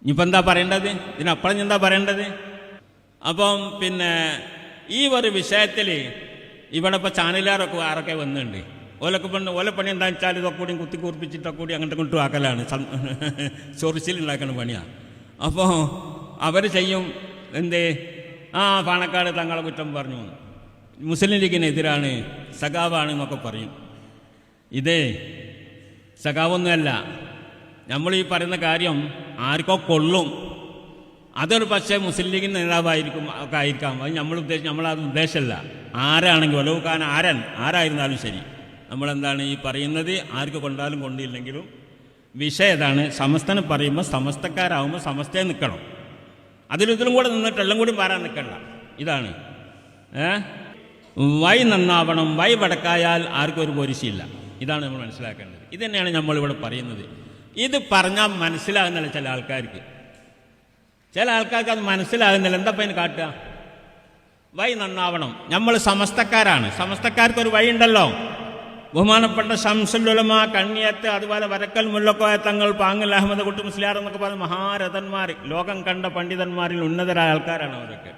ഇനിയിപ്പോൾ എന്താ പറയേണ്ടത്? ഇതിനപ്പുറം എന്താ പറയേണ്ടത്? അപ്പം ഈ ഒരു വിഷയത്തിൽ ഇവിടെ ഇപ്പോൾ ചാനലുകാരൊക്കെ ആരൊക്കെ വന്നിട്ടുണ്ട്. ഓല പണി എന്താ വെച്ചാൽ ഇതൊക്കെ കൂടി കുത്തിക്കൂർപ്പിച്ചിട്ടൊക്കെ കൂടി അങ്ങോട്ടും ഇങ്ങോട്ടും ആക്കലാണ്, ചൊറിച്ചിലുണ്ടാക്കുന്ന പണിയാണ്. അപ്പോൾ അവർ ചെയ്യും എന്ത്? പാണക്കാട് തങ്ങളെ കുറ്റം പറഞ്ഞു, മുസ്ലിം ലീഗിനെതിരാണ്, സഖാവാണ് എന്നൊക്കെ പറയും. ഇതേ സഖാവൊന്നുമല്ല. നമ്മൾ ഈ പറയുന്ന കാര്യം ആർക്കോ കൊള്ളും. അതൊരു പക്ഷേ മുസ്ലിം ലീഗിൻ്റെ നേതാവായിരിക്കും ഒക്കെ ആയിരിക്കാം. അത് നമ്മളത് ഉദ്ദേശമല്ല. ആരാണെങ്കിലും ഒലവുക്കാൻ ആരായിരുന്നാലും ശരി, നമ്മളെന്താണ് ഈ പറയുന്നത്? ആർക്ക് കൊണ്ടാലും കൊണ്ടില്ലെങ്കിലും വിഷയം ഏതാണ്? സമസ്തനെ പറയുമ്പോൾ സമസ്തക്കാരാകുമ്പോൾ സമസ്തയെ നിൽക്കണം. ഇതിലും കൂടെ നിന്നിട്ട് എല്ലാം കൂടി മാറാൻ നിൽക്കണ്ട. ഇതാണ് വൈ നന്നാവണം, വൈ വടക്കായാൽ ആർക്കും ഒരു പോരിശയില്ല. ഇതാണ് നമ്മൾ മനസ്സിലാക്കേണ്ടത്. ഇത് തന്നെയാണ് നമ്മളിവിടെ പറയുന്നത്. ഇത് പറഞ്ഞാൽ മനസ്സിലാകുന്നില്ല ചില ആൾക്കാർക്ക്. അത് മനസ്സിലാകുന്നില്ല. എന്താ അതിന് കാട്ടുക? വൈ നന്നാവണം. നമ്മൾ സമസ്തക്കാരാണ്. സമസ്തക്കാർക്കൊരു വഴി ഉണ്ടല്ലോ. ബഹുമാനപ്പെട്ട ശംസുൽ ഉലമ കണ്ണിയത്ത്, അതുപോലെ വരക്കൽ മുല്ലക്കോയ തങ്ങൾ, പാങ്ങൽ അഹമ്മദ് കുട്ടി മുസ്ലിയാർ എന്നൊക്കെ പറഞ്ഞ മഹാരഥന്മാർ, ലോകം കണ്ട പണ്ഡിതന്മാരിൽ ഉന്നതരായ ആൾക്കാരാണ് അവരൊക്കെ.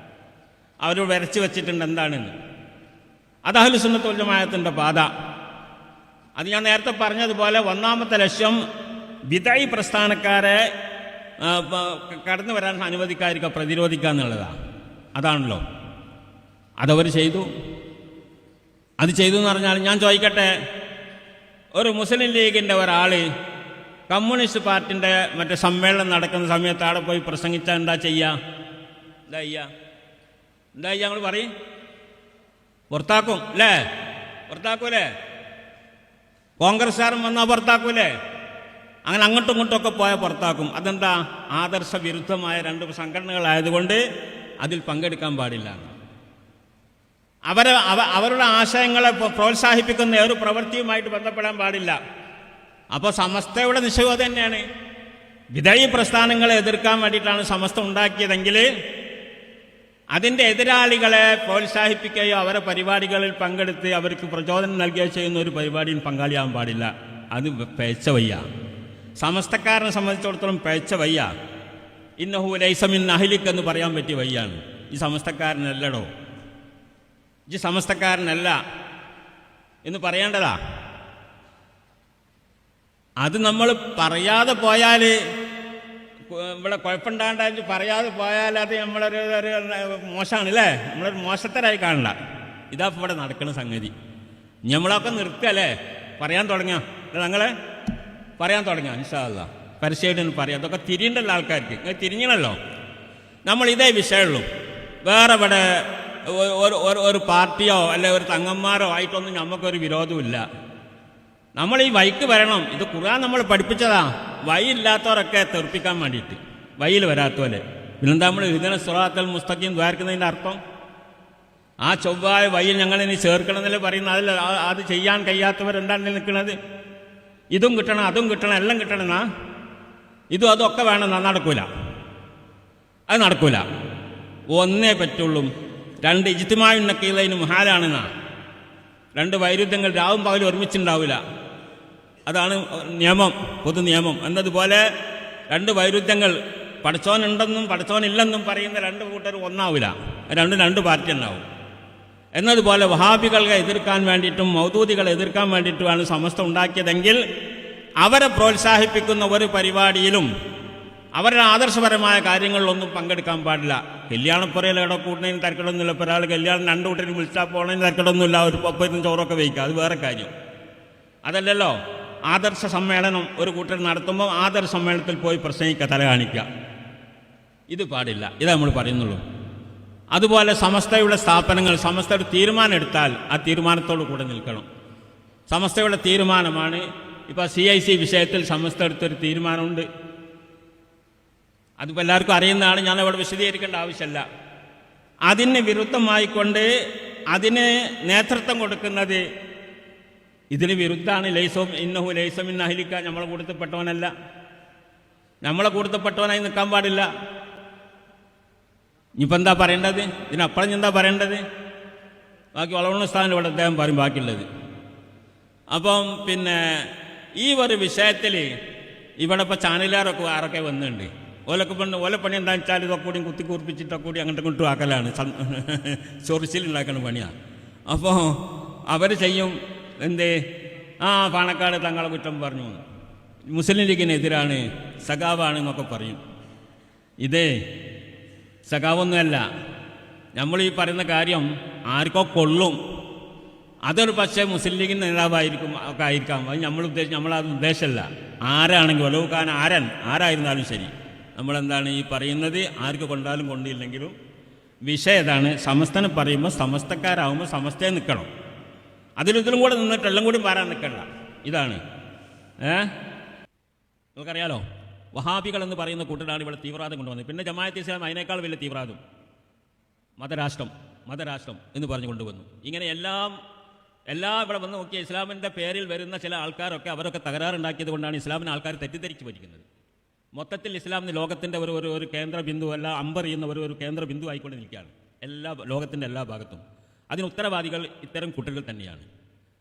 അവർ വരച്ചു വെച്ചിട്ടുണ്ട് എന്താണെന്ന്. അത് അഹ്ലു സുന്നത്ത് വൽ ജമാഅത്തിന്റെ പാത. അത് ഞാൻ നേരത്തെ പറഞ്ഞതുപോലെ ഒന്നാമത്തെ ലക്ഷ്യം ബിദഈ പ്രസ്ഥാനക്കാരെ കടന്നു വരാൻ അനുവദിക്കാതിരിക്കുക, പ്രതിരോധിക്കുക എന്നുള്ളതാണ്. അതാണല്ലോ അതവർ ചെയ്തു. അത് ചെയ്തു എന്ന് പറഞ്ഞാൽ ഞാൻ ചോദിക്കട്ടെ, ഒരു മുസ്ലിം ലീഗിൻ്റെ ഒരാൾ കമ്മ്യൂണിസ്റ്റ് പാർട്ടിൻ്റെ മറ്റേ സമ്മേളനം നടക്കുന്ന സമയത്ത് അവിടെ പോയി പ്രസംഗിച്ചാൽ എന്താ ചെയ്യുക? ഞങ്ങൾ പറയും പുറത്താക്കും അല്ലേ? പുറത്താക്കൂലേ? കോൺഗ്രസ്സുകാരൻ വന്നാൽ പുറത്താക്കൂലേ? അങ്ങനെ അങ്ങോട്ടും ഇങ്ങോട്ടുമൊക്കെ പോയാൽ പുറത്താക്കും. അതെന്താ? ആദർശ വിരുദ്ധമായ രണ്ട് സംഘടനകളായതുകൊണ്ട് അതിൽ പങ്കെടുക്കാൻ പാടില്ല. അവരുടെ ആശയങ്ങളെ പ്രോത്സാഹിപ്പിക്കുന്ന ഒരു പ്രവൃത്തിയുമായിട്ട് ബന്ധപ്പെടാൻ പാടില്ല. അപ്പോൾ സമസ്തയുടെ നിശ്ചയം തന്നെയാണ്. ബിദഈ പ്രസ്ഥാനങ്ങളെ എതിർക്കാൻ വേണ്ടിയിട്ടാണ് സമസ്ത ഉണ്ടാക്കിയതെങ്കിൽ അതിൻ്റെ എതിരാളികളെ പ്രോത്സാഹിപ്പിക്കുകയോ അവരെ പരിപാടികളിൽ പങ്കെടുത്ത് അവർക്ക് പ്രചോദനം നൽകുകയോ ചെയ്യുന്ന ഒരു പരിപാടിയിൽ പങ്കാളിയാകാൻ പാടില്ല. അത് പേച്ച വയ്യ. സമസ്തക്കാരനെ സംബന്ധിച്ചിടത്തോളം പേച്ച വയ്യ. ഇന്നഹു ലൈസ മിൻ അഹ്ലിക് എന്ന് പറയാൻ പറ്റിയ വയ്യാണ്. ഈ സമസ്തക്കാരനല്ലടോ, ഈ സമസ്തക്കാരനല്ല എന്ന് പറയേണ്ടതാ. അത് നമ്മൾ പറയാതെ പോയാൽ, ഇവിടെ കുഴപ്പമുണ്ടാകേണ്ട പറയാതെ പോയാൽ അത് നമ്മളൊരു മോശമാണല്ലേ, നമ്മളൊരു മോശത്തരായി കാണില്ല. ഇതാ ഇവിടെ നടക്കുന്ന സംഗതി. നമ്മളൊക്കെ നിർത്തുകയല്ലേ? പറയാൻ തുടങ്ങിയ ഞങ്ങളെ പറയാൻ തുടങ്ങിയ ഇൻഷാ അല്ലാഹ് പരസ്യമായിട്ട് പറയാം. അതൊക്കെ തിരിയണ്ടല്ലോ ആൾക്കാർക്ക്. ഇങ്ങനെ തിരിഞ്ഞണല്ലോ. നമ്മൾ ഇതേ വിഷയമുള്ളൂ. വേറെ ഇവിടെ ഒരു പാർട്ടിയോ അല്ലെ ഒരു തങ്ങന്മാരോ ആയിട്ടൊന്നും നമുക്കൊരു വിരോധമില്ല. നമ്മൾ ഈ വഴിക്ക് വരണം. ഇത് ഖുർആൻ നമ്മൾ പഠിപ്പിച്ചതാ. വഴി ഇല്ലാത്തവരൊക്കെ തെറിപ്പിക്കാൻ വേണ്ടിയിട്ട്, വഴിയിൽ വരാത്തവരെ. പിന്നെന്താ നമ്മൾ ഇഹ്ദിന സിറാത്തൽ മുസ്തഖീം ദ്വാരക്കുന്നതിൻ്റെ അർത്ഥം? ആ ചൊവ്വായ വഴിയിൽ ഞങ്ങളിനി ചേർക്കണമെന്നല്ലേ പറയുന്നത്. അതിൽ അത് ചെയ്യാൻ കഴിയാത്തവരെന്താണ് നിൽക്കുന്നത്? ഇതും കിട്ടണം, അതും കിട്ടണം, എല്ലാം കിട്ടണമെന്നാ? ഇതും അതൊക്കെ വേണമെന്നാ? നടക്കൂല. അത് നടക്കൂല. ഒന്നേ പറ്റുള്ളൂ. രണ്ട് ഇജ്തിമാഉൻ നഖീലൈൻ മുഹാലാണെന്നാ. രണ്ട് വൈരുദ്ധ്യങ്ങൾ രാവും പകലും ഒരുമിച്ചുണ്ടാവില്ല. അതാണ് നിയമം, പൊതു നിയമം. എന്നതുപോലെ രണ്ട് വൈരുദ്ധ്യങ്ങൾ, പടച്ചോനുണ്ടെന്നും പടച്ചോനില്ലെന്നും പറയുന്ന രണ്ട് കൂട്ടർ ഒന്നാവില്ല. രണ്ട് പാർട്ടി ഉണ്ടാവും. എന്നതുപോലെ വഹാബികളെ എതിർക്കാൻ വേണ്ടിയിട്ടും മൗദൂദികളെ എതിർക്കാൻ വേണ്ടിയിട്ടുമാണ് സമസ്ത ഉണ്ടാക്കിയതെങ്കിൽ അവരെ പ്രോത്സാഹിപ്പിക്കുന്ന ഒരു പരിപാടിയിലും അവരുടെ ആദർശപരമായ കാര്യങ്ങളിലൊന്നും പങ്കെടുക്കാൻ പാടില്ല. കല്യാണപ്പുറയിൽ ഇട കൂട്ടുന്നതിന് തരക്കടൊന്നുമില്ല. ഇപ്പോൾ ഒരാൾ കല്യാണം രണ്ടു കൂട്ടരും വിളിച്ചാൽ പോകണതിന് തരക്കടൊന്നുമില്ല. ഒരു പപ്പത്തും ചോറൊക്കെ വയ്ക്കുക, അത് വേറെ കാര്യം. അതല്ലല്ലോ ആദർശ സമ്മേളനം ഒരു കൂട്ടർ നടത്തുമ്പോൾ ആദർശ സമ്മേളനത്തിൽ പോയി പ്രസംഗിക്കുക, തല കാണിക്കുക. ഇത് പാടില്ല. ഇതേ നമ്മൾ പറയുന്നുള്ളൂ. അതുപോലെ സമസ്തയുടെ സ്ഥാപനങ്ങൾ സമസ്തയുടെ തീരുമാനം എടുത്താൽ ആ തീരുമാനത്തോടു കൂടെ നിൽക്കണം. സമസ്തയുടെ തീരുമാനമാണ്. ഇപ്പോൾ CIC വിഷയത്തിൽ സമസ്ത എടുത്തൊരു തീരുമാനമുണ്ട്. അതിപ്പോൾ എല്ലാവർക്കും അറിയുന്നതാണ്. ഞാനവിടെ വിശദീകരിക്കേണ്ട ആവശ്യമല്ല. അതിന് വിരുദ്ധമായിക്കൊണ്ട് അതിന് നേതൃത്വം കൊടുക്കുന്നത് ഇതിന് വിരുദ്ധമാണ്. ഇന്നഹു ലൈസ മിൻ അഹ്ലിക, നമ്മളെ കൂട്ടത്തിൽപ്പെട്ടവനല്ല. നമ്മളെ കൂട്ടത്തിൽപ്പെട്ടവനായി നിൽക്കാൻ പാടില്ല. ഇനിയിപ്പോൾ എന്താ പറയേണ്ടത്? ഇതിനപ്പുറം എന്താ പറയേണ്ടത്? ബാക്കി വളവണ്ണ സ്ഥാനം ഇവിടെ അദ്ദേഹം പറയും ബാക്കിയുള്ളത്. അപ്പം ഈ ഒരു വിഷയത്തിൽ ഇവിടെ ഇപ്പോൾ ചാനലുകാരൊക്കെ ആരൊക്കെ വന്നിട്ടുണ്ട്. ഓല പണി എന്താ വെച്ചാൽ ഇതൊക്കെ കൂടി കുത്തിക്കൂർപ്പിച്ചിട്ടൊക്കെ കൂടി അങ്ങോട്ടും ഇങ്ങോട്ടും ആക്കലാണ്, ചൊറിച്ചിലുണ്ടാക്കുന്ന പണിയാണ്. അപ്പോൾ അവർ ചെയ്യും എന്ത്, പാണക്കാട് തങ്ങളെ കുറ്റം പറഞ്ഞു, മുസ്ലിം ലീഗിനെതിരാണ്, സഖാവാണ് എന്നൊക്കെ പറയും. ഇതേ സഖാവൊന്നുമല്ല. നമ്മൾ ഈ പറയുന്ന കാര്യം ആർക്കോ കൊള്ളും, അതൊരു പക്ഷേ മുസ്ലിം ലീഗിൻ്റെ നേതാവായിരിക്കും ഒക്കെ ആയിരിക്കാം. അത് നമ്മളത് ഉദ്ദേശമല്ല. ആരാണെങ്കിലും ഒലവുകാൻ ആരായിരുന്നാലും ശരി, നമ്മളെന്താണ് ഈ പറയുന്നത്, ആർക്ക് കൊണ്ടാലും കൊണ്ടില്ലെങ്കിലും വിഷയം ഏതാണ്, സമസ്തനെ പറയുമ്പോൾ സമസ്തക്കാരാകുമ്പോൾ സമസ്തയെ നിൽക്കണം. അതിലും കൂടെ നിന്നിട്ട് എല്ലാം കൂടി മാറാൻ നിൽക്കണ്ട. ഇതാണ് നമുക്കറിയാലോ, വഹാബികൾ എന്ന് പറയുന്ന കൂട്ടരാണ് ഇവിടെ തീവ്രവാദം കൊണ്ടുവന്നത്. പിന്നെ ജമാഅത്ത് ഇസ്ലാം അതിനേക്കാൾ വലിയ തീവ്രവാദം, മതരാഷ്ട്രം എന്ന് പറഞ്ഞു കൊണ്ടുവന്നു. ഇങ്ങനെ എല്ലാം ഇവിടെ വന്ന് നോക്കിയ ഇസ്ലാമിൻ്റെ പേരിൽ വരുന്ന ചില ആൾക്കാരൊക്കെ അവരൊക്കെ തകരാറുണ്ടാക്കിയത് കൊണ്ടാണ് ഇസ്ലാമിനെ ആൾക്കാർ തെറ്റിദ്ധരിച്ചു ഭരിക്കുന്നത്. മൊത്തത്തിൽ ഇസ്ലാമിന് ലോകത്തിൻ്റെ ഒരു കേന്ദ്ര ബിന്ദു അല്ല, അമ്പറിയുന്ന ഒരു കേന്ദ്ര ബിന്ദു ആയിക്കൊണ്ട് നിൽക്കുകയാണ് ലോകത്തിൻ്റെ എല്ലാ ഭാഗത്തും. അതിന് ഉത്തരവാദികൾ ഇത്തരം കൂട്ടരുകൾ തന്നെയാണ്.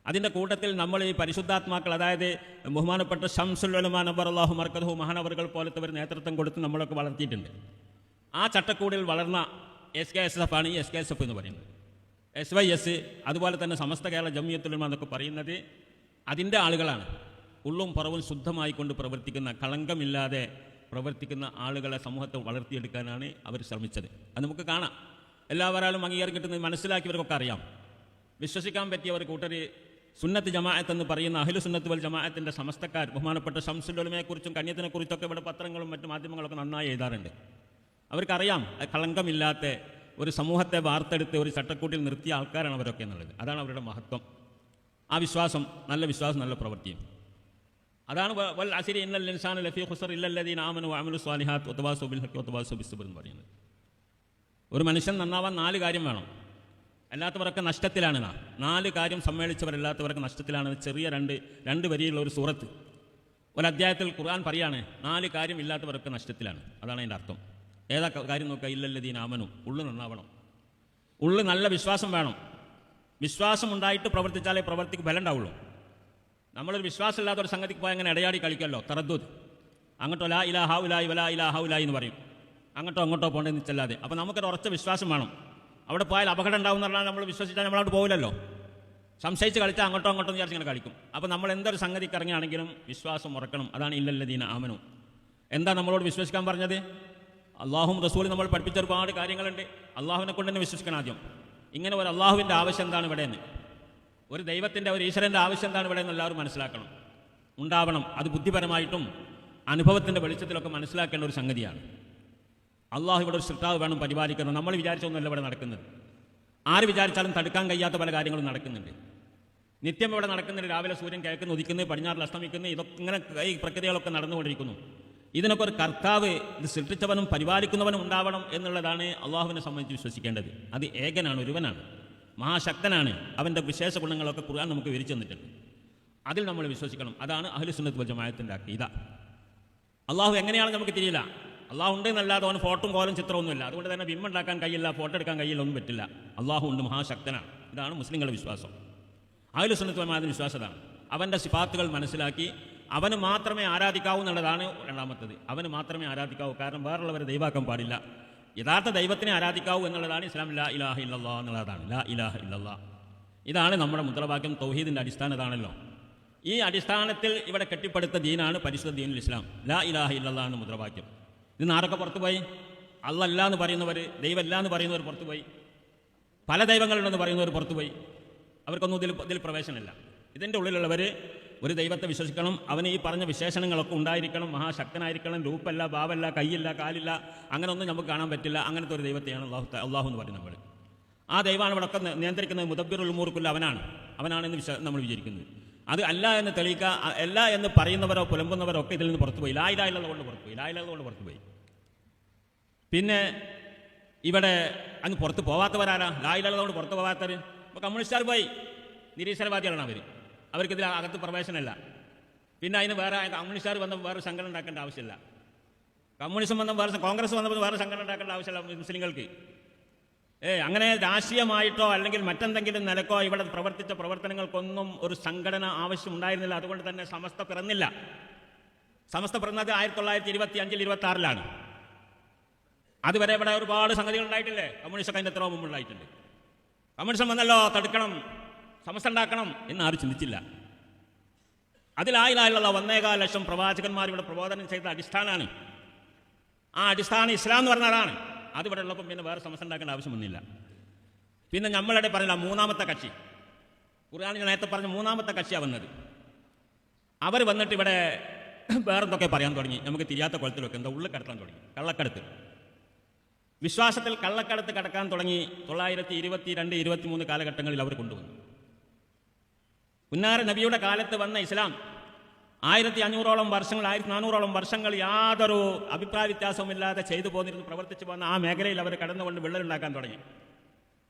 അതിൻ്റെ കൂട്ടത്തിൽ നമ്മൾ ഈ പരിശുദ്ധാത്മാക്കൾ, അതായത് ബഹുമാനപ്പെട്ട ശംസുൽ ഉലമാ നബ്ബറല്ലാഹു മർക്കദഹു മഹാനവറുകൾ പോലത്തെ ഒരു നേതൃത്വം കൊടുത്ത് നമ്മളൊക്കെ വളർത്തിയിട്ടുണ്ട്. ആ ചട്ടക്കൂടിൽ വളർന്ന SKSF ആണ് ഈ SKSF എന്ന് പറയുന്നത്. SYS അതുപോലെ തന്നെ സമസ്ത കേരള ജംഇയ്യത്തുൽ ഉലമ എന്നൊക്കെ പറയുന്നത് അതിൻ്റെ ആളുകളാണ്. ഉള്ളും പുറവും ശുദ്ധമായിക്കൊണ്ട് പ്രവർത്തിക്കുന്ന, കളങ്കമില്ലാതെ പ്രവർത്തിക്കുന്ന ആളുകളെ സമൂഹത്തെ വളർത്തിയെടുക്കാനാണ് അവർ ശ്രമിച്ചത്. അത് നമുക്ക് കാണാം. എല്ലാവരും അംഗീകാരം കിട്ടുന്നത് മനസ്സിലാക്കിയവർക്കൊക്കെ അറിയാം. വിശ്വസിക്കാൻ പറ്റിയ ഒരു കൂട്ടർ സുന്നത്ത് ജമാഅത്ത് എന്ന് പറയുന്ന അഹ്ലു സുന്നത്ത് വൽ ജമാഅത്തിൻ്റെ സമസ്തക്കാർ ബഹുമാനപ്പെട്ട ശംസുൽ ഉലമയെക്കുറിച്ചും കന്യത്തിനെക്കുറിച്ചൊക്കെ ഇവിടെ പത്രങ്ങളും മറ്റു മാധ്യമങ്ങളൊക്കെ നന്നായി എഴുതാറുണ്ട്. അവർക്കറിയാം കളങ്കമില്ലാത്ത ഒരു സമൂഹത്തെ വാർത്തെടുത്ത് ഒരു ചട്ടക്കൂട്ടിൽ നിർത്തിയ ആൾക്കാരാണ് അവരൊക്കെ എന്നുള്ളത്. അതാണ് അവരുടെ മഹത്വം. ആ വിശ്വാസം, നല്ല വിശ്വാസം, നല്ല പ്രവൃത്തിയും. അതാണ് വൽ അസ്രി ഇന്നൽ ഇൻസാന ലഫീ ഖുസ്ർ ഇല്ലല്ലദീന ആമനു വഅമിലു സ്വാലിഹാത്ത് വതവാസൗ ബിൽ ഹഖ് വതവാസൗ ബിസ്സബ്ർ എന്ന് പറയുന്നത്. ഒരു മനുഷ്യൻ നന്നാവാൻ 4 കാര്യം വേണം. അല്ലാത്തവരൊക്കെ നഷ്ടത്തിലാണ്. 4 കാര്യം സമ്മേളിച്ചവരല്ലാത്തവരൊക്കെ നഷ്ടത്തിലാണ്. ചെറിയ രണ്ട് വരിയുള്ള ഒരു സൂറത്ത്, ഒരു അധ്യായത്തിൽ ഖുർആൻ പറയാണ് 4 കാര്യം ഇല്ലാത്തവരൊക്കെ നഷ്ടത്തിലാണ്. അതാണ് അതിൻ്റെ അർത്ഥം. ഏതാ കാര്യം നോക്കുക? ഇല്ലല്ലദീന ആമനു, ഉള്ളു നന്നാവണം. ഉള്ളു നല്ല വിശ്വാസം വേണം. വിശ്വാസം ഉണ്ടായിട്ട് പ്രവർത്തിച്ചാലേ പ്രവർത്തിക്ക് ബലം ഉണ്ടാവുള്ളൂ. നമ്മളൊരു വിശ്വാസമില്ലാത്ത ഒരു സംഗതിക്ക് പോയി അങ്ങനെ ഇടയാടി കളിക്കല്ലോ, തറദ്ദുദ്. അങ്ങോട്ടോ ലാ ഇലാഹ ഉലായി വലാ ഇലാഹ ഉലായി എന്ന് പറയും, അങ്ങോട്ടോ പോകേണ്ടതെന്ന് വെച്ചല്ലാതെ. അപ്പോൾ നമുക്കൊരു ഉറച്ച വിശ്വാസം വേണം. അവിടെ പോയാൽ അപകടം ഉണ്ടാവും എന്ന് പറഞ്ഞാൽ നമ്മൾ വിശ്വസിച്ചാൽ നമ്മളവിടെ പോകില്ലല്ലോ. സംശയിച്ച് കളിച്ചാൽ അങ്ങോട്ടോ വിചാരിച്ച് ഇങ്ങനെ കളിക്കും. അപ്പോൾ നമ്മൾ എന്തൊരു സംഗതിക്ക് ഇറങ്ങിയാണെങ്കിലും വിശ്വാസം ഉറക്കണം. അതാണ് ഇല്ലല്ലദീന ആമനു. എന്താ നമ്മളോട് വിശ്വസിക്കാൻ പറഞ്ഞത്? അള്ളാഹും റസൂലും നമ്മൾ പഠിപ്പിച്ച ഒരുപാട് കാര്യങ്ങളുണ്ട്. അള്ളാഹുവിനെ കൊണ്ട് തന്നെ വിശ്വസിക്കണം ആദ്യം. ഇങ്ങനെ ഒരു അള്ളാഹുവിൻ്റെ ആവശ്യം എന്താണ് ഇവിടെ എന്ന്, ഒരു ദൈവത്തിൻ്റെ, ഒരു ഈശ്വരൻ്റെ ആവശ്യം എന്താണ് ഇവിടെ എന്ന് എല്ലാവരും മനസ്സിലാക്കണം, ഉണ്ടാവണം. അത് ബുദ്ധിപരമായിട്ടും അനുഭവത്തിൻ്റെ വെളിച്ചത്തിലൊക്കെ മനസ്സിലാക്കേണ്ട ഒരു സംഗതിയാണ്. അള്ളാഹു ഇവിടെ ഒരു സൃഷ്ടാവ് വേണം പരിപാലിക്കണം. നമ്മൾ വിചാരിച്ചൊന്നുമല്ല ഇവിടെ നടക്കുന്നത്. ആര് വിചാരിച്ചാലും തടുക്കാൻ കഴിയാത്ത പല കാര്യങ്ങളും നടക്കുന്നുണ്ട്. നിത്യം ഇവിടെ നടക്കുന്നുണ്ട്. രാവിലെ സൂര്യൻ കിഴക്കുന്ന് ഉദിക്കുന്നത്, പടിഞ്ഞാറിൽ അസ്തമിക്കുന്നത്, ഇതൊക്കെ ഇങ്ങനെ ഈ പ്രക്രിയകളൊക്കെ നടന്നുകൊണ്ടിരിക്കുന്നു. ഇതിനൊക്കെ ഒരു കർത്താവ്, ഇത് സൃഷ്ടിച്ചവനും പരിപാലിക്കുന്നവനും ഉണ്ടാവണം എന്നുള്ളതാണ് അള്ളാഹുവിനെ സംബന്ധിച്ച് വിശ്വസിക്കേണ്ടത്. അത് ഏകനാണ്, ഒരുവനാണ്, മഹാശക്തനാണ്. അവൻ്റെ വിശേഷ ഗുണങ്ങളൊക്കെ ഖുർആൻ നമുക്ക് വിവരിച്ചു തന്നിട്ടുണ്ട്. അതിൽ നമ്മൾ വിശ്വസിക്കണം. അതാണ് അഹ്ലു സുന്നത്ത് വൽ ജമാഅത്തിൻ്റെ അഖീദ. അള്ളാഹു എങ്ങനെയാണെന്ന് നമുക്ക് തിരിയില്ല. അള്ളാഹു ഉണ്ട് എന്നല്ലാതെ അവന് ഫോട്ടും കോലും ചിത്രമൊന്നുമില്ല. അതുകൊണ്ട് തന്നെ ബിംബം ഉണ്ടാക്കാൻ കഴിയില്ല, ഫോട്ടോ എടുക്കാൻ കഴിയില്ല, ഒന്നും പറ്റില്ല. അള്ളാഹു ഉണ്ട്, മഹാശക്തനാണ്. ഇതാണ് മുസ്ലിങ്ങളുടെ വിശ്വാസം. അഹ്ലു സുന്നത്ത് വൽ ജമാഅത്തിന്റെ വിശ്വാസതാണ്. അവൻ്റെ സിഫാത്തുകൾ മനസ്സിലാക്കി അവന് മാത്രമേ ആരാധിക്കാവൂ എന്നുള്ളതാണ് രണ്ടാമത്തത്. അവന് മാത്രമേ ആരാധിക്കാവൂ. കാരണം വേറുള്ളവരെ ദൈവാക്കാൻ പാടില്ല. യഥാർത്ഥ ദൈവത്തിനെ ആരാധിക്കാവൂ എന്നുള്ളതാണ് ഇസ്ലാം. ലാ ഇലാഹ ഇല്ലല്ലാ എന്നുള്ളതാണ്. ലാ ഇലാഹ ഇല്ലല്ലാ, ഇതാണ് നമ്മുടെ മുദ്രാവാക്യം. തൗഹീദിൻ്റെ അടിസ്ഥാനം ഇതാണല്ലോ. ഈ അടിസ്ഥാനത്തിൽ ഇവിടെ കെട്ടിപ്പടുത്ത ദീനാണ് പരിശുദ്ധ ദീനുൽ ഇസ്ലാം. ലാ ഇലാഹ ഇല്ലല്ലാ ആണ് മുദ്രാവാക്യം. ഇന്ന് ആരൊക്കെ പുറത്തുപോയി? അല്ല എന്ന് പറയുന്നവർ, ദൈവമല്ല എന്ന് പറയുന്നവർ പുറത്തുപോയി. പല ദൈവങ്ങളുണ്ടെന്ന് പറയുന്നവർ പുറത്തുപോയി. അവർക്കൊന്നും ഇതിൽ പ്രവേശനമില്ല. ഇതിൻ്റെ ഉള്ളിലുള്ളവർ ഒരു ദൈവത്തെ വിശ്വസിക്കണം. അവന് ഈ പറഞ്ഞ വിശേഷണങ്ങളൊക്കെ ഉണ്ടായിരിക്കണം. മഹാശക്തനായിരിക്കണം. രൂപല്ല, ഭാവല്ല, കൈയില്ല, കാലില്ല, അങ്ങനെ ഒന്നും നമുക്ക് കാണാൻ പറ്റില്ല. അങ്ങനത്തെ ഒരു ദൈവത്തെയാണ് അള്ളാഹു എന്ന് പറയുന്നത്. നമ്മൾ ആ ദൈവമാണ് ഇവിടെ ഒക്കെ നിയന്ത്രിക്കുന്നത്. മുദബ്ബിറുൽ ഉമൂർക്കുല്ല അവനാണെന്ന് നമ്മൾ വിചാരിക്കുന്നത്. അത് അല്ല എന്ന് തെളിയിക്കുക. അല്ല എന്ന് പറയുന്നവരോ പുലമ്പുന്നവരോ ഒക്കെ ഇതിൽ നിന്ന് പുറത്തുപോയി. ലാ ഇലാഹ ഇല്ലല്ലാഹ് കൊണ്ട് പുറത്തുപോയി. പിന്നെ ഇവിടെ അങ്ങ് പുറത്ത് പോവാത്തവരാരാ? ലാ ഇലാഹ ഇല്ലല്ലാഹ് കൊണ്ട് പുറത്ത് പോകാത്തവർ ഇപ്പോൾ കമ്മ്യൂണിസ്റ്റുകാർ പോയി. നിരീശ്വരവാദികളാണ് അവർ. അവർക്കിതിൽ അകത്ത് പ്രവേശനമില്ല. പിന്നെ അതിന് വേറെ കമ്മ്യൂണിസ്റ്റുകാർ വന്നപ്പോൾ വേറെ സംഘടന ഉണ്ടാക്കേണ്ട ആവശ്യമില്ല. കമ്മ്യൂണിസം വന്നപ്പോൾ വേറെ, കോൺഗ്രസ് വന്നപ്പോൾ വേറെ സംഘടന ഉണ്ടാക്കേണ്ട ആവശ്യമില്ല മുസ്ലിങ്ങൾക്ക്. അങ്ങനെ രാഷ്ട്രീയമായിട്ടോ അല്ലെങ്കിൽ മറ്റെന്തെങ്കിലും നിലക്കോ ഇവിടെ പ്രവർത്തിച്ച പ്രവർത്തനങ്ങൾക്കൊന്നും ഒരു സംഘടന ആവശ്യം ഉണ്ടായിരുന്നില്ല. അതുകൊണ്ട് തന്നെ സമസ്ത പിറന്നില്ല. സമസ്ത പിറന്നത് 1925-26 അതുവരെ ഇവിടെ ഒരുപാട് സംഗതികൾ ഉണ്ടായിട്ടില്ലേ? കമ്മ്യൂണിസ്റ്റൊക്കെ അതിൻ്റെ എത്രയോ മുമ്പുണ്ടായിട്ടുണ്ട്. കമ്മ്യൂണിസം വന്നല്ലോ, തടുക്കണം, സമസ്ത ഉണ്ടാക്കണം എന്ന് ആരും ചിന്തിച്ചില്ല. അതിലായില്ല 1.25 ലക്ഷം പ്രവാചകന്മാർ ഇവിടെ പ്രബോധനം ചെയ്ത അടിസ്ഥാനമാണ്. ആ അടിസ്ഥാനം ഇസ്ലാം എന്ന് പറഞ്ഞതാണ്. അതിവിടെ ഉള്ളപ്പം പിന്നെ വേറെ സമസ്ത ഉണ്ടാക്കേണ്ട ആവശ്യം വന്നില്ല. പിന്നെ നമ്മളുടെ പറഞ്ഞില്ല, മൂന്നാമത്തെ കക്ഷി, ഖുർആനിൽ നേരത്തെ പറഞ്ഞ മൂന്നാമത്തെ കക്ഷിയാണ് വന്നത്. അവർ വന്നിട്ട് ഇവിടെ വേറെന്തൊക്കെ പറയാൻ തുടങ്ങി. നമുക്ക് തിരിയാത്ത കുളത്തിലൊക്കെ എന്താ ഉള്ളിൽ കടത്താൻ തുടങ്ങി. കള്ളക്കടത്ത്, വിശ്വാസത്തിൽ കള്ളക്കടത്ത് കടക്കാൻ തുടങ്ങി. 922, 23 കാലഘട്ടങ്ങളിൽ അവർ കൊണ്ടുവന്നു. പുന്നാര നബിയുടെ കാലത്ത് വന്ന ഇസ്ലാം 1500ഓളം വർഷങ്ങൾ, 1400ഓളം വർഷങ്ങൾ യാതൊരു അഭിപ്രായ വ്യത്യാസവുമില്ലാതെ ചെയ്തു പോന്നിരുന്നു പ്രവർത്തിച്ചു പോകുന്ന ആ മേഖലയിൽ അവർ കടന്നുകൊണ്ട് വിള്ളലുണ്ടാക്കാൻ തുടങ്ങി.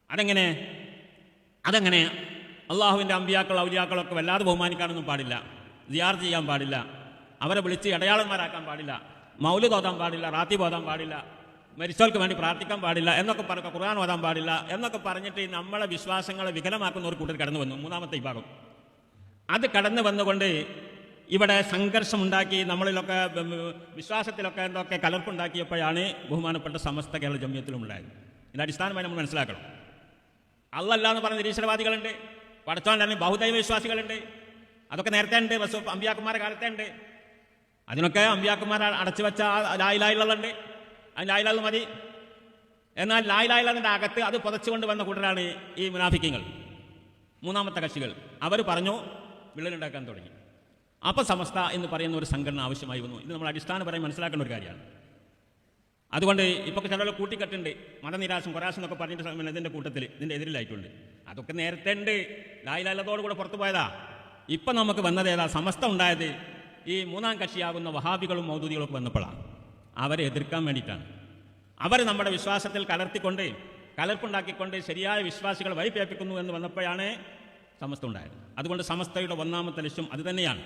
അതെങ്ങനെ അള്ളാഹുവിൻ്റെ അമ്പിയാക്കൾ ഔലിയാക്കളൊക്കെ വല്ലാതെ ബഹുമാനിക്കാനൊന്നും പാടില്ല, സിയാറത്ത് ചെയ്യാൻ പാടില്ല, അവരെ വിളിച്ച് ഇടയാളന്മാരാക്കാൻ പാടില്ല, മൗലിദ് ഓതാൻ പാടില്ല, റാത്തീബ് ഓതാൻ പാടില്ല, മരിച്ചവർക്ക് വേണ്ടി പ്രാർത്ഥിക്കാൻ പാടില്ല എന്നൊക്കെ പറഞ്ഞ ഖുർആൻ ഓതാൻ പാടില്ല എന്നൊക്കെ പറഞ്ഞിട്ട് നമ്മളെ വിശ്വാസങ്ങളെ വികലമാക്കുന്ന ഒരു കൂട്ടർ കടന്നു വന്നു. മൂന്നാമത്തെ വിഭാഗം അത് കടന്നു വന്നുകൊണ്ട് ഇവിടെ സംഘർഷമുണ്ടാക്കി, നമ്മളിലൊക്കെ വിശ്വാസത്തിലൊക്കെ എന്തൊക്കെ കലർപ്പുണ്ടാക്കിയപ്പോഴാണ് ബഹുമാനപ്പെട്ട സമസ്ത കേരള ജമിയത്തിലും ഉണ്ടായത്. ഇതിൻ്റെ അടിസ്ഥാനമായി നമ്മൾ മനസ്സിലാക്കണം. അള്ളല്ല എന്ന് പറഞ്ഞ നിരീശ്വരവാദികളുണ്ട്, പടച്ചോൻ തന്നെ ബഹുദൈവ വിശ്വാസികളുണ്ട്. അതൊക്കെ നേരത്തെ ഉണ്ട്, അമ്പിയാക്കന്മാരുടെ കാലത്തെ ഉണ്ട്. അതിനൊക്കെ അമ്പിയാക്കന്മാർ അടച്ചു വെച്ച ലായിലായുള്ളതുണ്ട്, അതിന് ലായിലാൽ മതി. എന്നാൽ ലായിലായുള്ളതിൻ്റെ അകത്ത് അത് പുതച്ചുകൊണ്ട് വന്ന കൂട്ടരാണ് ഈ മുനാഫിക്കങ്ങൾ, മൂന്നാമത്തെ കക്ഷികൾ. അവർ പറഞ്ഞു, വിള്ളലുണ്ടാക്കാൻ തുടങ്ങി. അപ്പം സമസ്ത എന്ന് പറയുന്ന ഒരു സംഘടന ആവശ്യമായി വന്നു. ഇത് നമ്മൾ അടിസ്ഥാനപരമായി മനസ്സിലാക്കേണ്ട ഒരു കാര്യമാണ്. അതുകൊണ്ട് ഇപ്പോൾ ചില കൂട്ടിക്കെട്ടുണ്ട്, മതനിരാശം കൊരാശം എന്നൊക്കെ പറഞ്ഞിട്ട് ഇതിൻ്റെ കൂട്ടത്തിൽ ഇതിൻ്റെ എതിരിലായിട്ടുണ്ട്. അതൊക്കെ നേരത്തെ ഉണ്ട്, ലായിലായതോടുകൂടെ പുറത്തു പോയതാ. ഇപ്പം നമുക്ക് വന്നത് ഏതാ? സമസ്ത ഉണ്ടായത് ഈ മൂന്നാം കക്ഷിയാകുന്ന വഹാബികളും മൗദൂദികളൊക്കെ വന്നപ്പോഴാണ്. അവരെ എതിർക്കാൻ വേണ്ടിയിട്ടാണ്. അവർ നമ്മുടെ വിശ്വാസത്തിൽ കലർപ്പുണ്ടാക്കിക്കൊണ്ട് ശരിയായ വിശ്വാസികൾ വഴിപേപ്പിക്കുന്നു എന്ന് വന്നപ്പോഴാണ് സമസ്ത ഉണ്ടായത്. അതുകൊണ്ട് സമസ്തയുടെ ഒന്നാമത്തെ ലക്ഷ്യം അത് തന്നെയാണ്,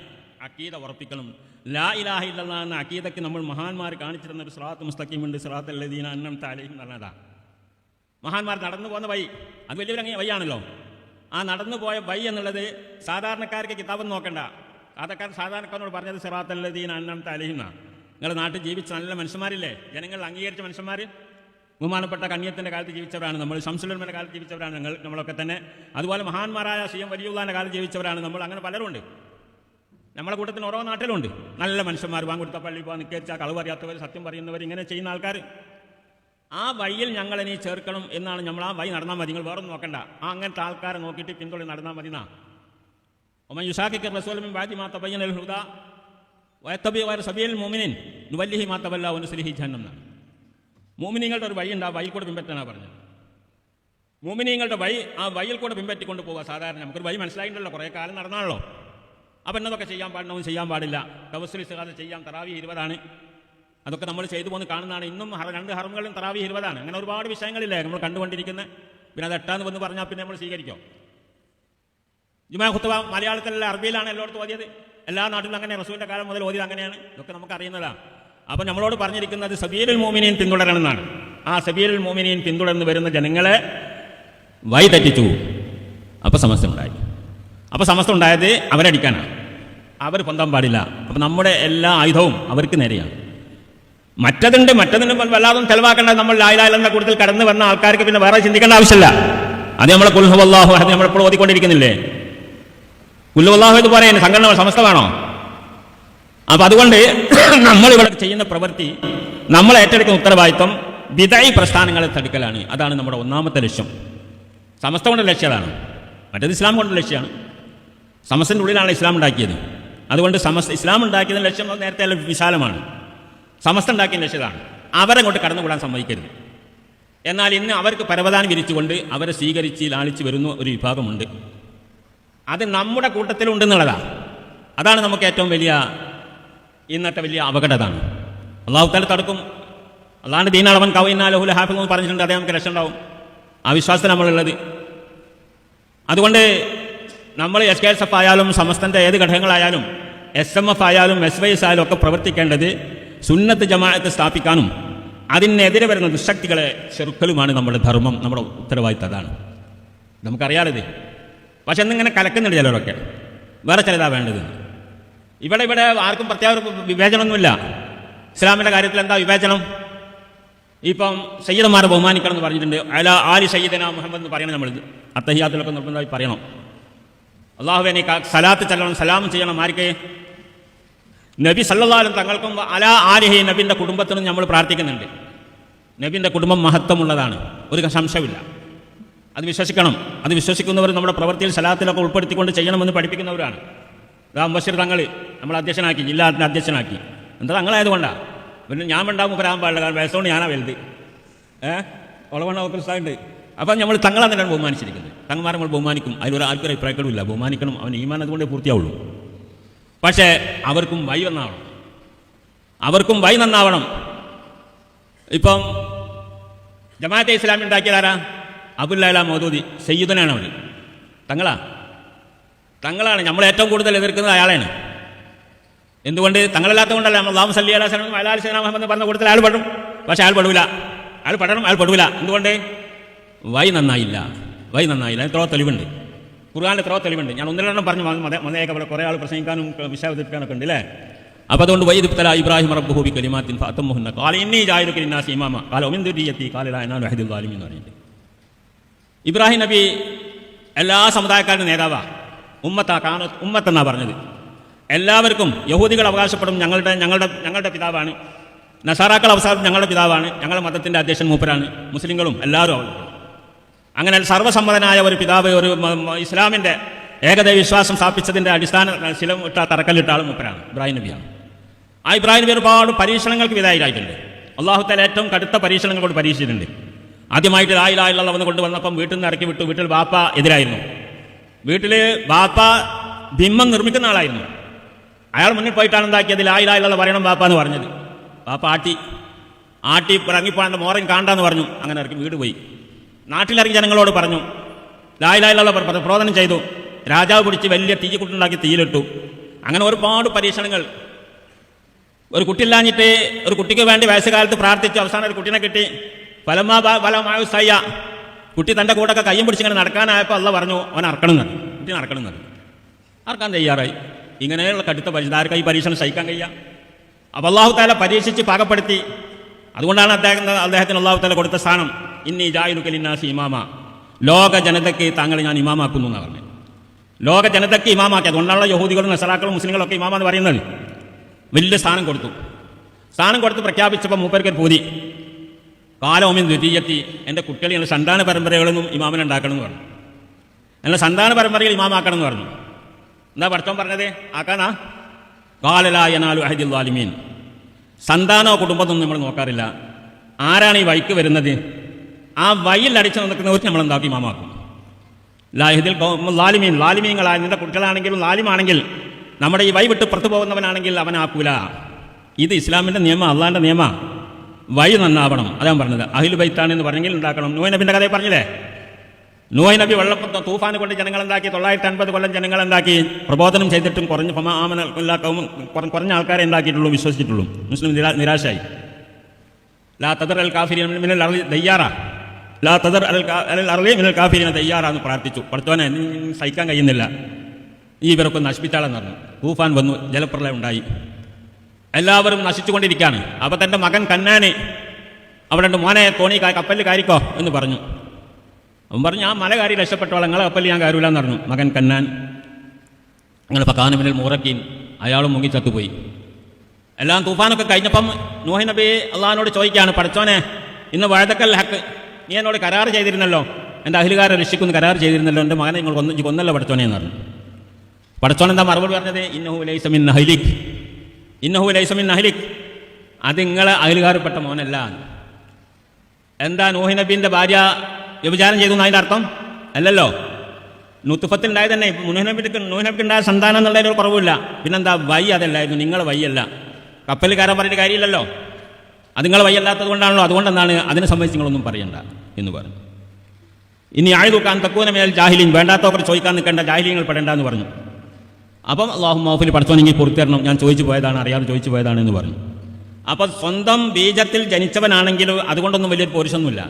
അക്കീദ ഉറപ്പിക്കണം. ലാ ഇലാഹ ഇല്ലല്ലാഹ് എന്ന അക്കീദയ്ക്ക് നമ്മൾ മഹാന്മാർ കാണിച്ചിരുന്ന ഒരു സിറാത്ത് മുസ്തഖീമുണ്ട്, സിറാത്തൽ ലദീന അൻഅംത അലൈഹിം എന്നതാണ്. മഹാന്മാർ നടന്നു പോകുന്ന വഴി, അത് വലിയൊരു വഴിയാണല്ലോ. ആ നടന്നു പോയ വഴി എന്നുള്ളത് സാധാരണക്കാർക്ക് കിതാബ് നോക്കണ്ട. സാധാരണക്കാരനോട് പറഞ്ഞത് സിറാത്തൽ ലദീന അൻഅംത അലൈഹിം എന്നാണ്. നിങ്ങളുടെ നാട്ടിൽ ജീവിച്ച നല്ല മനുഷ്യന്മാരില്ലേ, ജനങ്ങൾ അംഗീകരിച്ച മനുഷ്യന്മാർ, ബഹുമാനപ്പെട്ട കണ്യത്തിൻ്റെ കാലത്ത് ജീവിച്ചവരാണ് നമ്മൾ, ശംസുലുൽമയുടെ കാലത്ത് ജീവിച്ചവരാണ് നമ്മളൊക്കെ തന്നെ. അതുപോലെ മഹാന്മാരായ സിഎം വലിയുള്ളാൻ്റെ കാലത്ത് ജീവിച്ചവരാണ് നമ്മൾ. അങ്ങനെ പലരുണ്ട് നമ്മളെ കൂട്ടത്തിന്, ഓരോ നാട്ടിലുണ്ട് നല്ല മനുഷ്യന്മാർ. വാങ്ങിക്കൊടുത്ത പള്ളി പോകാൻ നിൽക്കുക, കളവ് അറിയാത്തവർ, സത്യം പറയുന്നവർ, ഇങ്ങനെ ചെയ്യുന്ന ആൾക്കാർ. ആ വഴിയിൽ ഞങ്ങളിനി ചേർക്കണം എന്നാണ് നമ്മൾ. ആ വഴി നടന്നാൽ മതി, നിങ്ങൾ വേറൊന്നും നോക്കണ്ട. ആ അങ്ങനത്തെ ആൾക്കാരെ നോക്കിയിട്ട് പിന്തുണി നടന്നാൽ മതി എന്നാ. ഒമൻ യുശാഖിഖിർ റസൂല മിൻ ബഅദി മാ തബയ്യനൽ ഹുദാ വയത്തബി ഗൈറ സബീലിൽ മുഅ്മിനീൻ നുവല്ലിഹി മാ തവല്ല വനുസ്ലിഹി ജഹന്നം എന്നാണ്. മുഅ്മിനീങ്ങളുടെ ഒരു വഴിയുണ്ട്, ആ വഴിയിൽ കൂടെ പിൻപറ്റാനാണ് പറഞ്ഞത്. മുഅ്മിനീങ്ങളുടെ വഴി, ആ വഴിയിൽ കൂടെ പിൻപറ്റിക്കൊണ്ട് പോവുക. സാധാരണ നമുക്കൊരു വഴി മനസ്സിലായിട്ടുണ്ടല്ലോ, കുറേ കാലം നടന്നാണല്ലോ. അപ്പം എന്നതൊക്കെ ചെയ്യാൻ പാടില്ല, ചെയ്യാൻ പാടില്ല. തവസ്സുൽ ഇസ്തിഖാസ ചെയ്യാം, തറാവീഹ് 20 അതൊക്കെ നമ്മൾ ചെയ്തു പോകുന്ന കാണുന്നതാണ്. ഇന്നും 2 ഹറമുകളിലും തറാവീഹ് 20. അങ്ങനെ ഒരുപാട് വിഷയങ്ങളില്ലേ നമ്മൾ കണ്ടുകൊണ്ടിരിക്കുന്നത്. പിന്നെ അത് 8 വന്ന് പറഞ്ഞാൽ പിന്നെ നമ്മൾ സ്വീകരിക്കും. ജുമാ ഖുത്ബ മലയാളത്തിലല്ല, അറബിയിലാണ് എല്ലായിടത്തും ഓതിയത്. എല്ലാ നാട്ടിലും അങ്ങനെ, റസൂലിൻ്റെ കാലം മുതൽ ഓതിയത് അങ്ങനെയാണ്. ഇതൊക്കെ നമുക്ക് അറിയുന്നതാണ്. അപ്പം നമ്മളോട് പറഞ്ഞിരിക്കുന്നത് സബീലുൽ മുഅ്മിനീൻ പിന്തുടരണമെന്നാണ്. ആ സബീലുൽ മുഅ്മിനീൻ പിന്തുടർന്ന് വരുന്ന ജനങ്ങളെ വഴി തെറ്റിച്ചു. അപ്പം സമസ്ത ഉണ്ടായി. അപ്പോൾ സമസ്ത ഉണ്ടായത് അവരടിക്കാനാണ്, അവർ പൊന്താൻ പാടില്ല. അപ്പം നമ്മുടെ എല്ലാ ആയുധവും അവർക്ക് നേരെയാണ്. മറ്റതുണ്ട് വല്ലാതും ചെലവാക്കേണ്ടത്. നമ്മൾ ലാ ഇലാഹ ഇല്ലല്ലാഹ് കൂടുതൽ കടന്നു വന്ന ആൾക്കാർക്ക് പിന്നെ വേറെ ചിന്തിക്കേണ്ട ആവശ്യമില്ല. അത് നമ്മൾ ഖുൽ ഹുവല്ലാഹു അഹദ് നമ്മളെപ്പോഴും ഓതിക്കൊണ്ടിരിക്കുന്നില്ലേ? ഖുൽ ഹുവല്ലാഹു എന്ന് പറയുന്നത് സംഘടന സമസ്ത വേണോ? അപ്പം അതുകൊണ്ട് നമ്മളിവിടെ ചെയ്യുന്ന പ്രവൃത്തി, നമ്മൾ ഏറ്റെടുക്കുന്ന ഉത്തരവാദിത്വം ബിദഈ പ്രസ്ഥാനങ്ങളെ തടുക്കലാണ്. അതാണ് നമ്മുടെ ഒന്നാമത്തെ ലക്ഷ്യം. സമസ്ത കൊണ്ടുള്ള ലക്ഷ്യം അതാണ്. മറ്റേത് ഇസ്ലാം കൊണ്ടുള്ള ലക്ഷ്യമാണ്. സമസ്തൻ്റെ ഉള്ളിലാണ് ഇസ്ലാം ഉണ്ടാക്കിയത്. അതുകൊണ്ട് ഇസ്ലാം ഉണ്ടാക്കിയതിൻ്റെ ലക്ഷ്യം നേരത്തെ വിശാലമാണ്. സമസ്ത ഉണ്ടാക്കിയ ലക്ഷ്യമാണ്. അവരങ്ങോട്ട് കടന്നുകൂടാൻ സമ്മതിക്കരുത്. എന്നാൽ ഇന്ന് അവർക്ക് പരവതാനി വിരിച്ചുകൊണ്ട് അവരെ സ്വീകരിച്ച് ലാളിച്ച് വരുന്ന ഒരു വിഭാഗമുണ്ട്. അത് നമ്മുടെ കൂട്ടത്തിലുണ്ടെന്നുള്ളതാണ്. അതാണ് നമുക്ക് ഏറ്റവും വലിയ ഇന്നത്തെ വലിയ അപകടതാണ്. അള്ളാഹു തആല തടുക്കും. അള്ളാഹുവിൻ്റെ ദീനളവൻ കവൈനാലഹുൽ ഹാഫിദ് എന്ന് പറഞ്ഞിട്ടുണ്ട്. അതേ നമുക്ക് രക്ഷ ഉണ്ടാവും. ആ വിശ്വാസത്തിൽ നമ്മളുള്ളത്. അതുകൊണ്ട് നമ്മൾ SKSF ആയാലും സമസ്തൻ്റെ ഏത് ഘടകങ്ങളായാലും SMF ആയാലും SYS ആയാലും ഒക്കെ പ്രവർത്തിക്കേണ്ടത് സുന്നത്ത് ജമാഅത്ത് സ്ഥാപിക്കാനും അതിനെതിരെ വരുന്ന ദുശക്തികളെ ചെറുക്കലുമാണ് നമ്മുടെ ധർമ്മം, നമ്മുടെ ഉത്തരവാദിത്തം. അതാണ് നമുക്കറിയാറിത്. പക്ഷെ എന്നിങ്ങനെ കലക്കുന്നുണ്ട് ചിലരൊക്കെ. വേറെ ചിലതാ വേണ്ടത്. ഇവിടെ ആർക്കും പ്രത്യേക വിവേചനമൊന്നുമില്ല. ഇസ്ലാമിൻ്റെ കാര്യത്തിൽ എന്താ വിവേചനം? ഇപ്പം സയ്യിദന്മാരെ ബഹുമാനിക്കണം എന്ന് പറഞ്ഞിട്ടുണ്ട്. അല ആലി സയ്യിദന മുഹമ്മദ് എന്ന് പറയണം. നമ്മൾ അത്തഹിയാത്തിലൊക്കെ നിർബന്ധമായി പറയണം. അള്ളാഹുവിനെ സലാത്ത് ചെല്ലണം, സലാം ചെയ്യണം. ആർക്ക്? നബി സല്ലല്ലാഹു അലൈഹി വസല്ലം തങ്ങൾക്കും അല ആലിഹി നബിൻ്റെ കുടുംബത്തിനും നമ്മൾ പ്രാർത്ഥിക്കുന്നുണ്ട്. നബിൻ്റെ കുടുംബം മഹത്വമുള്ളതാണ്, ഒരു സംശയമില്ല. അത് വിശ്വസിക്കണം. അത് വിശ്വസിക്കുന്നവർ നമ്മുടെ പ്രവൃത്തിയിൽ സലാത്തിലൊക്കെ ഉൾപ്പെടുത്തിക്കൊണ്ട് ചെയ്യണമെന്ന് പഠിപ്പിക്കുന്നവരാണ്. ബഷീർ തങ്ങൾ നമ്മൾ അധ്യക്ഷനാക്കി, ജില്ലാ അധ്യക്ഷനാക്കി. എന്താ തങ്ങളായതുകൊണ്ടാണ്. പിന്നെ ഞാൻ ഉണ്ടാകുമ്പോൾ വരാൻ പാടില്ല, കാരണം വയസ്സുകൊണ്ട് ഞാനാ വലുത്. ഒളവണ്ണ ഉണ്ട്. അപ്പം നമ്മൾ തങ്ങളാണ് തന്നെയാണ് ബഹുമാനിച്ചിരിക്കുന്നത്. തങ്ങന്മാരെ നമ്മൾ ബഹുമാനിക്കും, അതിലൊരു ആർക്കൊരു അഭിപ്രായങ്ങളുമില്ല. ബഹുമാനിക്കണം, അവൻ ഈമാൻ അതുകൊണ്ടേ പൂർത്തിയാവുള്ളൂ. പക്ഷേ അവർക്കും വൈ നന്നാവണം, അവർക്കും വൈ നന്നാവണം. ഇപ്പം ജമാഅത്തെ ഇസ്ലാമി ഉണ്ടാക്കിയതാരാ? അബുല്ല മൗദൂദി സയ്യിദനാണ്. അവർ തങ്ങളാണ്. നമ്മൾ ഏറ്റവും കൂടുതൽ എതിർക്കുന്നത് അയാളാണ്. എന്തുകൊണ്ട്? തങ്ങളല്ലാത്തത് കൊണ്ടല്ല. നമ്മൾ അല്ലാഹു സല്ലി അലാ സല്ലം അലാ സയ്യിദനാ മുഹമ്മദ് പറഞ്ഞ കൂടുതൽ അയാൾ പെടും. പക്ഷേ അയാൾ പെടൂല. അയാൾ പെടണം, അയാൾ പെടൂല. എന്തുകൊണ്ട്? വൈ നന്നായില്ല. എത്രയോ തെളിവുണ്ട്, ഖുർആനിൽ എത്രയോ തെളിവുണ്ട്. ഞാൻ ഒന്നിലെണ്ണം പറഞ്ഞു മതയൊക്കെ കുറേ ആൾ പ്രസംഗിക്കാനും വിഷയം അവതരിപ്പിക്കാനൊക്കെ ഉണ്ട് അല്ലേ? അപ്പോൾ അതുകൊണ്ട് വൈദ്യുത്തല ഇബ്രാഹിം റബ്ബുഹു ബി കലിമാത്തിൻ ഫഅതമ്മുഹുന്ന ഖാല ഇന്നി ജാഇലുക ലിന്നാസി ഇമാമ ഖാല വമിൻ ദുരിയത്തി ഖാല ലാ യനാലു അഹദുൽ ളാലിമീൻ എന്ന് പറയുന്നുണ്ട്. ഇബ്രാഹിം നബി എല്ലാ സമുദായക്കാരുടെ നേതാവാണ്. ഉമ്മത്തെന്നാണ് പറഞ്ഞത്. എല്ലാവർക്കും യഹൂദികൾ അവകാശപ്പെടും ഞങ്ങളുടെ പിതാവാണ്, നസാറാക്കൾ അവസാനം ഞങ്ങളുടെ പിതാവാണ്, ഞങ്ങളുടെ മതത്തിൻ്റെ അധ്യക്ഷൻ മൂപ്പരാണ്, മുസ്ലിങ്ങളും എല്ലാവരും അവകാശപ്പെടും. അങ്ങനെ സർവ്വസമ്മതനായ ഒരു പിതാവ്, ഒരു ഇസ്ലാമിൻ്റെ ഏകദൈവ വിശ്വാസം സ്ഥാപിച്ചതിൻ്റെ അടിസ്ഥാന ശിലമിട്ട തറക്കല്ലിട്ട ആൾ മൂപ്പരാണ്, ഇബ്രാഹിം നബിയാണ്. ആ ഇബ്രാഹിം നബി ഒരുപാട് പരീക്ഷണങ്ങൾക്ക് വിധേയരായിട്ടുണ്ട്. അള്ളാഹു തആല ഏറ്റവും കടുത്ത പരീക്ഷണങ്ങൾ കൊണ്ട് പരീക്ഷിച്ചിട്ടുണ്ട്. ആദ്യമായിട്ട് ലാ ഇലാഹ ഇല്ലല്ലാഹ് വന്ന് കൊണ്ടുവന്നപ്പം വീട്ടിൽ നിന്ന് ഇറക്കി വിട്ടു. വീട്ടിൽ ബാപ്പ എതിരായിരുന്നു. വീട്ടിൽ ബാപ്പ ബിംബം നിർമ്മിക്കുന്ന ആളായിരുന്നു. അയാൾ മുന്നിൽ പോയിട്ടാണ് എന്താക്കിയത്? ലാ ഇലാഹ ഇല്ലല്ലാഹ് പറയണം ബാപ്പ എന്ന് പറഞ്ഞത്. ബാപ്പ ആട്ടി ഇറങ്ങിപ്പോകാണ്ട് മോറൻ കാണ്ടാന്ന് പറഞ്ഞു. അങ്ങനെ ഇറക്കി വീട് പോയി. നാട്ടിലിറങ്ങി ജനങ്ങളോട് പറഞ്ഞു, ലാ ഇലാഹ ഇല്ലല്ലാഹ് പ്രബോധനം ചെയ്തു. രാജാവ് പിടിച്ച് വലിയ തീക്കുട്ടുണ്ടാക്കി തീയിലിട്ടു. അങ്ങനെ ഒരുപാട് പരീക്ഷണങ്ങൾ. ഒരു കുട്ടിയില്ലാഞ്ഞിട്ട് ഒരു കുട്ടിക്ക് വേണ്ടി വയസ്സുകാലത്ത് പ്രാർത്ഥിച്ചു. അവസാനം ഒരു കുട്ടീനെ കിട്ടി. ഫലമായുസയ്യ കുട്ടി തൻ്റെ കൂടെയൊക്കെ കയ്യും പിടിച്ചിങ്ങനെ നടക്കാനായപ്പോൾ അള്ളാഹ് പറഞ്ഞു അവൻ അറക്കണമെന്ന്. കുട്ടി നടക്കണമെന്നത് അറക്കാൻ തയ്യാറായി. ഇങ്ങനെയുള്ള കടുത്ത ആർക്കാ ഈ പരീക്ഷണം സഹിക്കാൻ കഴിയുക? അപ്പോൾ അള്ളാഹു തആല പരീക്ഷിച്ച് പാകപ്പെടുത്തി. അതുകൊണ്ടാണ് അദ്ദേഹത്തിന് അള്ളാഹു തആല കൊടുത്ത സ്ഥാനം ഇന്നി ജാഇലുക ലിന്നാസി ഇമാമ. ലോക ജനതയ്ക്ക് താങ്കളെ ഞാൻ ഇമാമാക്കുന്നു എന്നാണ് പറഞ്ഞത്. ലോക ജനതയ്ക്ക് ഇമാമാക്കി. അതുകൊണ്ടാണല്ലോ യഹൂദികളും നസറാക്കളും മുസ്ലിങ്ങളൊക്കെ ഇമാമെന്ന് പറയുന്നത്. വലിയ സ്ഥാനം കൊടുത്ത് പ്രഖ്യാപിച്ചപ്പോൾ മൂപ്പർക്കൊരു പൂതി. കാലോമിൻ ദ്വിതീയത്തി, എൻ്റെ കുട്ടികളെ സന്താന പരമ്പരകളൊന്നും ഇമാമിനുണ്ടാക്കണം എന്ന് പറഞ്ഞു. എന്നാൽ സന്താന പരമ്പരയിൽ ഇമാമാക്കണം എന്ന് പറഞ്ഞു. എന്താ പഠിത്തം പറഞ്ഞത്? ആക്കാനാ? ഖാല ലാ യനാലു അഹദുൽ ളാലിമീൻ. സന്താനോ കുടുംബത്തൊന്നും നമ്മൾ നോക്കാറില്ല. ആരാണ് ഈ വഴിക്ക് വരുന്നത്? ആ വഴിയിൽ അടിച്ചു നിൽക്കുന്നവർക്ക് നമ്മൾ എന്താക്കി ഇമാമാക്കും. ലാഹിദിൽ ലാലിമീൻ, ലാലിമീങ്ങളായ നിന്റെ കുട്ടികളാണെങ്കിലും ലാലിമാണെങ്കിൽ നമ്മുടെ ഈ വഴി വിട്ട് പുറത്തു പോകുന്നവനാണെങ്കിൽ അവനാക്കൂല. ഇത് ഇസ്ലാമിൻ്റെ നിയമം, അള്ളാഹിൻ്റെ നിയമ. വഴി നന്നാവണം. അതാണ് പറഞ്ഞത്. അഹ്ലു ബൈത്താണെന്ന് പറഞ്ഞെങ്കിൽ ഉണ്ടാക്കണം. നൂഹ് നബിൻ്റെ കഥയെ പറഞ്ഞില്ലേ? നൂഹ് നബി വെള്ളപ്പൊക്കം തൂഫാനെ കൊണ്ട് ജനങ്ങളുണ്ടാക്കി. 950 കൊല്ലം ജനങ്ങളുണ്ടാക്കി. പ്രബോധനം ചെയ്തിട്ടും കുറഞ്ഞ ആൾക്കാരെ ഉണ്ടാക്കിയിട്ടുള്ളൂ, വിശ്വസിച്ചിട്ടുള്ളൂ. മുസ്ലിം നിരാശയായി. ലാ തദർ അൽ കാഫിരീന മിനൽ അർളി ദയ്യാറ, ലാ തദർ അൽ അർളി മിനൽ കാഫിരീന ദയ്യാറ എന്ന് പ്രാർത്ഥിച്ചു. പഠിത്തവനെ സഹിക്കാൻ കഴിയുന്നില്ല, ഈ ഇവരൊക്കെ നശിപ്പിച്ചാളെന്ന് പറഞ്ഞു. തൂഫാൻ വന്നു, ജലപ്രളയം ഉണ്ടായി, എല്ലാവരും നശിച്ചുകൊണ്ടിരിക്കുകയാണ്. അപ്പോൾ തൻ്റെ മകൻ കന്നാന് അവിടെ ഉണ്ട്. മോനെ തോണി കപ്പലിൽ കയറിക്കോ എന്ന് പറഞ്ഞു. അവൻ പറഞ്ഞു, ഞാൻ മല കയറി രക്ഷപ്പെട്ടോളാം, നിങ്ങളെ കപ്പലിൽ ഞാൻ കയറൂല എന്ന് പറഞ്ഞു മകൻ കന്നാൻ. അങ്ങനെ ഫകാനമിനൽ മൂറക്കീൻ, അയാളും മുങ്ങി ചത്തുപോയി. എല്ലാം തൂഫാനൊക്കെ കഴിഞ്ഞപ്പം നൂഹ് നബി അള്ളാഹിനോട് ചോദിക്കുകയാണ്, പഠിച്ചോനെ ഇന്ന് വഴതക്കൽ ഹക്ക്, നീ എന്നോട് കരാർ ചെയ്തിരുന്നല്ലോ, എൻ്റെ അഹ്ലുകാരെ രക്ഷിക്കുന്ന കരാർ ചെയ്തിരുന്നല്ലോ, എൻ്റെ മകനെ നിങ്ങൾ കൊന്നല്ലോ പഠിച്ചോനെ എന്ന് പറഞ്ഞു. പഠിച്ചോൻ എന്താ മറുപടി പറഞ്ഞത്? ഇന്നഹു ലൈസ മിൻ അഹ്ലിക്, ഇന്നഹു ലൈസ മിൻ അഹ്ലിക്, അത് നിങ്ങളെ അഹ്ലുകാരിൽപ്പെട്ട മോനല്ല. എന്താ നൂഹ് നബീൻ്റെ ഭാര്യ വ്യഭിചാരം ചെയ്തു എന്നതിൻ്റെ അർത്ഥം? അല്ലല്ലോ. നുത്തുഫത്തിൽ ഉണ്ടായത് തന്നെ നൂഹ് നബിക്ക് ഉണ്ടായ സന്താനം എന്നുള്ളതിന് ഒരു കുറവില്ല. പിന്നെന്താ വൈ അതല്ലായിരുന്നു, നിങ്ങളെ വൈയല്ല. കപ്പലിൽ കയറാൻ പറഞ്ഞിട്ട് കാര്യമില്ലല്ലോ, അത് നിങ്ങളെ വൈയല്ലാത്തത് കൊണ്ടാണല്ലോ. അതുകൊണ്ടെന്താണ് അതിനെ സംബന്ധിച്ച് നിങ്ങളൊന്നും പറയണ്ട എന്ന് പറഞ്ഞു. ഇനി ആയതുക്കാൻ തക്കൂന മേൽ ജാഹിലീൻ, വേണ്ടാത്തവർ ചോദിക്കാൻ നിൽക്കേണ്ട, ജാഹിലീങ്ങൾ പെടേണ്ട എന്ന് പറഞ്ഞു. അപ്പം അള്ളാഹു മൗഫിൽ പഠിച്ചോനെങ്കിൽ പുറത്തിരണം, ഞാൻ ചോദിച്ചു പോയതാണ്, അറിയാതെ ചോദിച്ചു പോയതാണ് എന്ന് പറഞ്ഞു. അപ്പം സ്വന്തം ബീജത്തിൽ ജനിച്ചവനാണെങ്കിലും അതുകൊണ്ടൊന്നും വലിയൊരു പോരിശൊന്നുമില്ല.